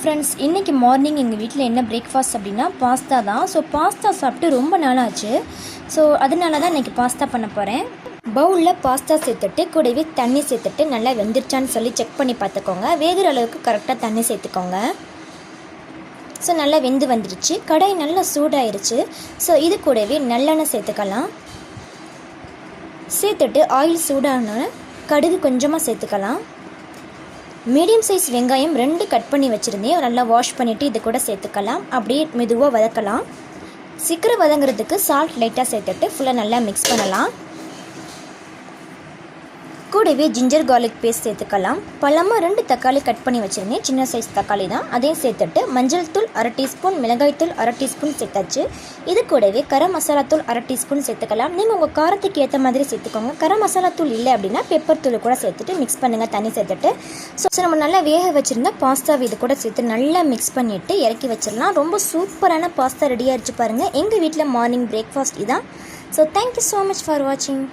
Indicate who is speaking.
Speaker 1: Friends, இன்றைக்கி morning எங்கள் வீட்டில் என்ன பிரேக்ஃபாஸ்ட் அப்படின்னா பாஸ்தா தான். ஸோ பாஸ்தா சாப்பிட்டு ரொம்ப நாளாச்சு. ஸோ அதனால தான் இன்றைக்கி பாஸ்தா பண்ண போகிறேன். பவுலில் பாஸ்தா சேர்த்துட்டு கூடவே தண்ணி சேர்த்துட்டு நல்லா வெந்துருச்சான்னு சொல்லி செக் பண்ணி பார்த்துக்கோங்க. வேகிற அளவுக்கு கரெக்டாக தண்ணி சேர்த்துக்கோங்க. ஸோ நல்லா வெந்து வந்துருச்சு. கடாய் நல்லா சூடாயிருச்சு. ஸோ இது கூடவே நல்லெண்ணெய் சேர்த்துக்கலாம். சேர்த்துட்டு ஆயில் சூடான கடுகு கொஞ்சமாக சேர்த்துக்கலாம். மீடியம் சைஸ் வெங்காயம் 2 கட் பண்ணி வச்சுருந்தேன். நல்லா வாஷ் பண்ணிவிட்டு இது கூட சேர்த்துக்கலாம். அப்படியே மெதுவாக வதக்கலாம். சீக்கிரம் வதங்குறதுக்கு சால்ட் லைட்டாக சேர்த்துட்டு ஃபுல்லாக நல்லா மிக்ஸ் பண்ணலாம். கூடவே ஜிஞ்சர் கார்லிக் பேஸ்ட் சேர்த்துக்கலாம். பழமாக 2 தக்காளி கட் பண்ணி வச்சுருந்தேன். சின்ன சைஸ் தக்காளி தான். அதையும் சேர்த்துட்டு மஞ்சள் தூள் 1/2 டீஸ்பூன், மிளகாய் தூள் 1/2 டீஸ்பூன் சேர்த்தாச்சு. இது கூடவே கரம் மசாலா தூள் 1/2 டீஸ்பூன் சேர்த்துக்கலாம். நீங்கள் உங்கள் காரத்துக்கு ஏற்ற மாதிரி சேர்த்துக்கோங்க. கரம் மசாலா தூள் இல்லை அப்படின்னா பெப்பர் தூள் கூட சேர்த்துட்டு மிக்ஸ் பண்ணுங்கள் தண்ணி சேர்த்துட்டு. ஸோ நம்ம நல்லா வேக வச்சுருந்தா பாஸ்தாவை இது கூட சேர்த்து நல்லா மிக்ஸ் பண்ணிவிட்டு இறக்கி வச்சிடலாம். ரொம்ப சூப்பரான பாஸ்தா ரெடி ஆகிடுச்சு பாருங்கள். எங்கள் வீட்டில் மார்னிங் பிரேக்ஃபாஸ்ட் இதான். So thank you so much for வாட்சிங்.